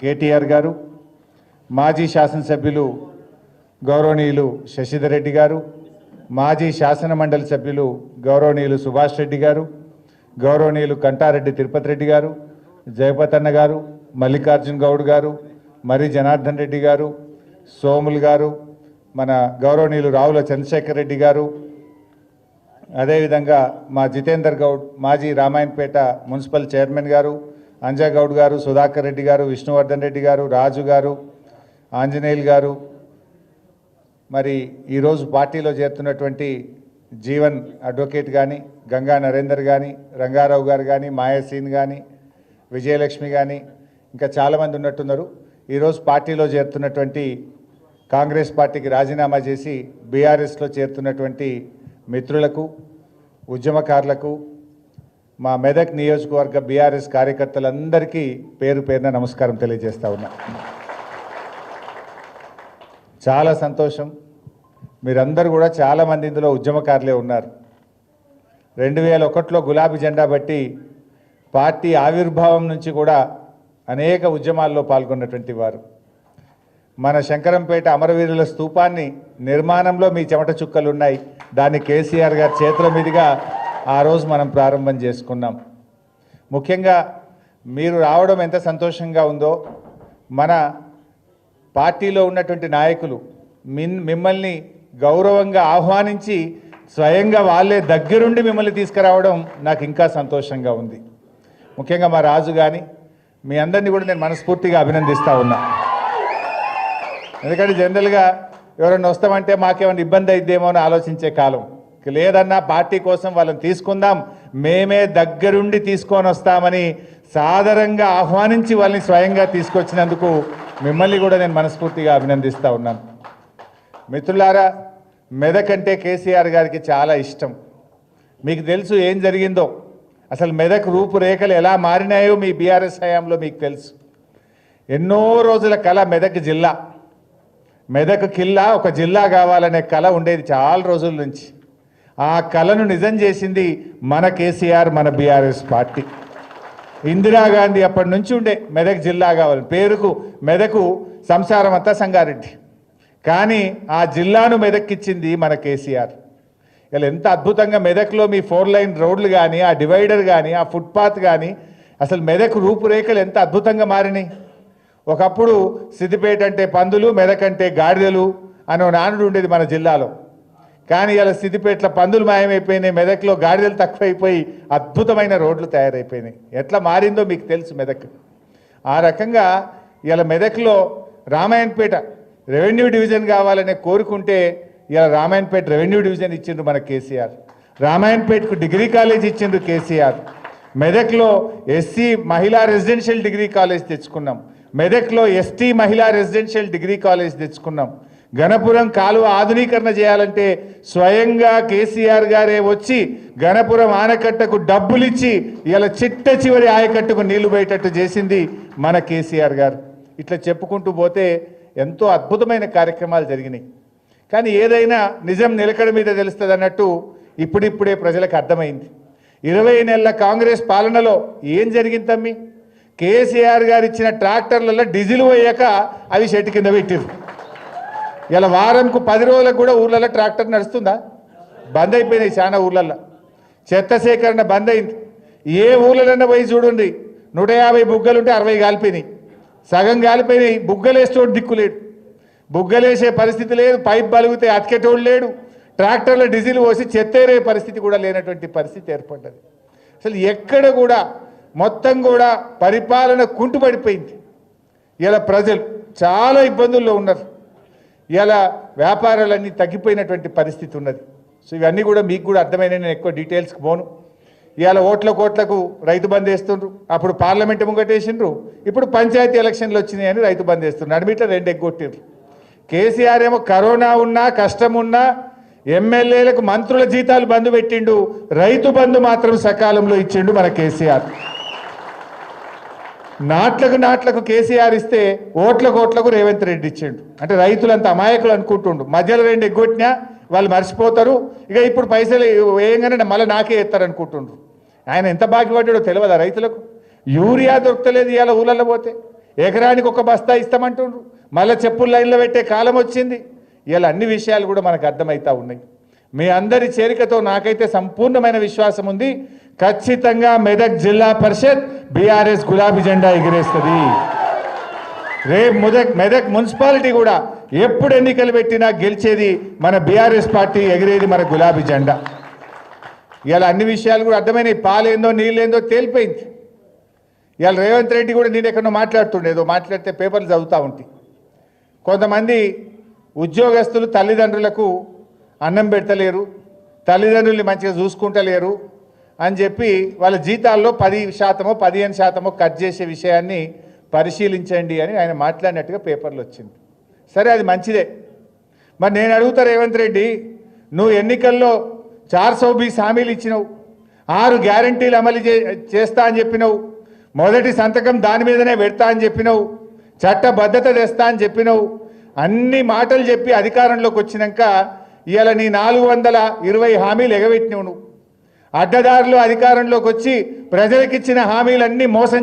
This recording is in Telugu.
కేటీఆర్ గారు, మాజీ శాసనసభ్యులు గౌరవనీయులు శశిధర్ రెడ్డి గారు, మాజీ శాసన మండలి సభ్యులు గౌరవనీయులు సుభాష్ రెడ్డి గారు, గౌరవనీయులు కంటారెడ్డి తిరుపతి రెడ్డి గారు, జయపతన్న గారు, మల్లికార్జున్ గౌడ్ గారు, మరి జనార్దన్ రెడ్డి గారు, సోములు గారు, మన గౌరవనీయులు రావుల చంద్రశేఖర్ రెడ్డి గారు, అదేవిధంగా మా జితేందర్ గౌడ్ మాజీ రామాయణపేట మున్సిపల్ చైర్మన్ గారు, అంజాగౌడ్ గారు, సుధాకర్ రెడ్డి గారు, విష్ణువర్ధన్ రెడ్డి గారు, రాజు గారు, ఆంజనేయులు గారు, మరి ఈరోజు పార్టీలో చేరుతున్నటువంటి జీవన్ అడ్వకేట్ కానీ, గంగా నరేందర్ కానీ, రంగారావు గారు కానీ, మాయాసీన్ కానీ, విజయలక్ష్మి కానీ, ఇంకా చాలామంది ఉన్నట్టున్నారు. ఈరోజు పార్టీలో చేరుతున్నటువంటి కాంగ్రెస్ పార్టీకి రాజీనామా చేసి బీఆర్ఎస్లో చేరుతున్నటువంటి మిత్రులకు, ఉద్యమకారులకు, మా మెదక్ నియోజకవర్గ బీఆర్ఎస్ కార్యకర్తలందరికీ పేరు పేరున నమస్కారం తెలియజేస్తా ఉన్నా. చాలా సంతోషం. మీరందరూ కూడా చాలామంది ఇందులో ఉద్యమకారులే ఉన్నారు. 2001లో గులాబీ జెండా బట్టి పార్టీ ఆవిర్భావం నుంచి కూడా అనేక ఉద్యమాల్లో పాల్గొన్నటువంటి వారు. మన శంకరంపేట అమరవీరుల స్తూపాన్ని నిర్మాణంలో మీ చెమట చుక్కలు ఉన్నాయి. దాన్ని కేసీఆర్ గారి చేతుల మీదుగా ఆ రోజు మనం ప్రారంభం చేసుకున్నాం. ముఖ్యంగా మీరు రావడం ఎంత సంతోషంగా ఉందో, మన పార్టీలో ఉన్నటువంటి నాయకులు మిమ్మల్ని గౌరవంగా ఆహ్వానించి స్వయంగా వాళ్ళే దగ్గరుండి మిమ్మల్ని తీసుకురావడం నాకు ఇంకా సంతోషంగా ఉంది. ముఖ్యంగా మా రాజు కానీ మీ అందరినీ కూడా నేను మనస్ఫూర్తిగా అభినందిస్తూ ఉన్నా. ఎందుకంటే జనరల్గా ఎవరైనా వస్తామంటే మాకేమైనా ఇబ్బంది అయిద్దేమో అని ఆలోచించే కాలం లేదన్నా, పార్టీ కోసం వాళ్ళని తీసుకుందాం, మేమే దగ్గరుండి తీసుకొని వస్తామని సాదరంగా ఆహ్వానించి వాళ్ళని స్వయంగా తీసుకొచ్చినందుకు మిమ్మల్ని కూడా నేను మనస్ఫూర్తిగా అభినందిస్తూ ఉన్నాను. మిత్రులారా, మెదక్ అంటే కేసీఆర్ గారికి చాలా ఇష్టం. మీకు తెలుసు ఏం జరిగిందో, అసలు మెదక్ రూపురేఖలు ఎలా మారినాయో మీ బీఆర్ఎస్ హయాంలో మీకు తెలుసు. ఎన్నో రోజుల కళ మెదక్ జిల్లా, మెదక్ కిల్లా ఒక జిల్లా కావాలనే కళ ఉండేది చాలా రోజుల నుంచి. ఆ కళను నిజం చేసింది మన కేసీఆర్, మన బీఆర్ఎస్ పార్టీ. ఇందిరాగాంధీ అప్పటి నుంచి ఉండే మెదక్ జిల్లా కావాలి, పేరుకు మెదకు సంసారం అంతా సంగారెడ్డి, కానీ ఆ జిల్లాను మెదక్కిచ్చింది మన కేసీఆర్. ఇలా ఎంత అద్భుతంగా మెదక్లో మీ 4 లైన్ రోడ్లు కానీ, ఆ డివైడర్ కానీ, ఆ ఫుట్పాత్ కానీ, అసలు మెదక్ రూపురేఖలు ఎంత అద్భుతంగా మారినాయి. ఒకప్పుడు సిద్దిపేట అంటే పందులు, మెదక్ అంటే గాడిదలు అనే నానుడు ఉండేది మన జిల్లాలో. కానీ ఇలా సిద్దిపేటలో పందులు మాయమైపోయినాయి, మెదక్లో గాడిదలు తక్కువైపోయి అద్భుతమైన రోడ్లు తయారైపోయినాయి. ఎట్లా మారిందో మీకు తెలుసు మెదక్. ఆ రకంగా ఇలా మెదక్లో రామాయణపేట రెవెన్యూ డివిజన్ కావాలనే కోరుకుంటే ఇలా రామాయణపేట రెవెన్యూ డివిజన్ ఇచ్చిండ్రు మన కేసీఆర్. రామాయణపేటకు డిగ్రీ కాలేజ్ ఇచ్చిండ్రు కేసీఆర్. మెదక్లో ఎస్సీ మహిళా రెసిడెన్షియల్ డిగ్రీ కాలేజ్ తెచ్చుకున్నాం. మెదక్లో ఎస్టీ మహిళా రెసిడెన్షియల్ డిగ్రీ కాలేజ్ తెచ్చుకున్నాం. గణపురం కాలువ ఆధునీకరణ చేయాలంటే స్వయంగా కేసీఆర్ గారే వచ్చి గణపురం ఆనకట్టకు డబ్బులిచ్చి ఇలా చిట్ట చివరి ఆయకట్టుకు నీళ్లు పోయేటట్టు చేసింది మన కేసీఆర్ గారు. ఇట్లా చెప్పుకుంటూ పోతే ఎంతో అద్భుతమైన కార్యక్రమాలు జరిగినాయి. కానీ ఏదైనా నిజం నిలకడ మీద తెలుస్తుంది అన్నట్టు ఇప్పుడిప్పుడే ప్రజలకు అర్థమైంది. 20 నెలల కాంగ్రెస్ పాలనలో ఏం జరిగింది తమ్మి? కేసీఆర్ గారు ఇచ్చిన ట్రాక్టర్లలో డీజిల్ పోయాక అవి చెట్టు కింద పెట్టారు. ఇలా వారంకు 10 రోజులకు కూడా ఊర్లలో ట్రాక్టర్ నడుస్తుందా? బంద్ అయిపోయినాయి చాలా ఊర్లలో. చెత్త సేకరణ బంద్ అయింది. ఏ ఊర్లన్నా పోయి చూడండి, 150 బుగ్గలుంటే 60 కాలిపోయినాయి, సగం కాలిపోయినాయి. బుగ్గలేసేటోడు దిక్కులేడు, బుగ్గలేసే పరిస్థితి లేదు, పైప్ బలిగితే అతికేటోడు లేడు, ట్రాక్టర్లో డీజిల్ పోసి చెత్తేరే పరిస్థితి కూడా లేనటువంటి పరిస్థితి ఏర్పడ్డది. అసలు ఎక్కడ కూడా మొత్తం కూడా పరిపాలన కుంటుపడిపోయింది. ఇలా ప్రజలు చాలా ఇబ్బందుల్లో ఉన్నారు. ఇలా వ్యాపారాలన్నీ తగ్గిపోయినటువంటి పరిస్థితి ఉన్నది. సో ఇవన్నీ కూడా మీకు కూడా అర్థమైన, నేను ఎక్కువ డీటెయిల్స్కి పోను. ఇవాళ ఓట్లకు రైతు బంద్ వేస్తుండ్రు, అప్పుడు పార్లమెంట్ ముంగటేసిండ్రు, ఇప్పుడు పంచాయతీ ఎలక్షన్లు వచ్చినాయని రైతు బంద్ వేస్తుండ్రు. నడిమిట్లో 2 ఎగ్గొట్టిండ్రు. కేసీఆర్ ఏమో కరోనా ఉన్నా కష్టం ఉన్నా ఎమ్మెల్యేలకు మంత్రుల జీతాలు బంద్ పెట్టిండు, రైతు బంధు మాత్రం సకాలంలో ఇచ్చిండు మన కేసీఆర్. నాట్లకు కేసీఆర్ ఇస్తే ఓట్లకు రేవంత్ రెడ్డి ఇచ్చిండు. అంటే రైతులంతా అమాయకులు అనుకుంటుండు, మధ్యలో 2 ఎగ్గొట్టినా వాళ్ళు మర్చిపోతారు, ఇక ఇప్పుడు పైసలు వేయంగానే మళ్ళీ నాకే ఎత్తారు అనుకుంటుండ్రు. ఆయన ఎంత బాకీ పడ్డాడో తెలియదా రైతులకు? యూరియా దొరకలేదు ఇవాళ ఊళ్ళల్లో పోతే, ఎకరానికి ఒక బస్తా ఇస్తామంటుండ్రు, మళ్ళీ చెప్పులు లైన్లో పెట్టే కాలం వచ్చింది. ఇలా అన్ని విషయాలు కూడా మనకు అర్థమవుతా ఉన్నాయి. మీ అందరి చేరికతో నాకైతే సంపూర్ణమైన విశ్వాసం ఉంది. ఖచ్చితంగా మెదక్ జిల్లా పరిషత్ బీఆర్ఎస్ గులాబీ జెండా ఎగిరేస్తుంది. రేపు మెదక్ మున్సిపాలిటీ కూడా ఎప్పుడు ఎన్నికలు పెట్టినా గెలిచేది మన బీఆర్ఎస్ పార్టీ, ఎగిరేది మన గులాబీ జెండా. ఇలా అన్ని విషయాలు కూడా అర్థమైనాయి. పాలేందో నీళ్ళేందో తేలిపోయింది. ఇవాళ రేవంత్ రెడ్డి కూడా నేను ఎక్కడో మాట్లాడుతుండే, ఏదో మాట్లాడితే పేపర్లు చదువుతూ ఉంటాయి. కొంతమంది ఉద్యోగస్తులు తల్లిదండ్రులకు అన్నం పెడతలేరు, తల్లిదండ్రుల్ని మంచిగా చూసుకుంటలేరు అని చెప్పి వాళ్ళ జీతాల్లో 10% 15% కట్ చేసే విషయాన్ని పరిశీలించండి అని ఆయన మాట్లాడినట్టుగా పేపర్లు వచ్చింది. సరే, అది మంచిదే. మరి నేను అడుగుతా రేవంత్ రెడ్డి, నువ్వు ఎన్నికల్లో 420 హామీలు ఇచ్చినావు, 6 గ్యారంటీలు అమలు చేస్తా అని చెప్పినావు, మొదటి సంతకం దాని మీదనే పెడతా అని చెప్పినావు, చట్టబద్ధత తెస్తా అని చెప్పినావు, అన్ని మాటలు చెప్పి అధికారంలోకి వచ్చినాక ఇవాళ నీ 420 హామీలు ఎగబెట్టినావు. నువ్వు అడ్డదారులు అధికారంలోకి వచ్చి ప్రజలకిచ్చిన హామీలన్నీ మోసం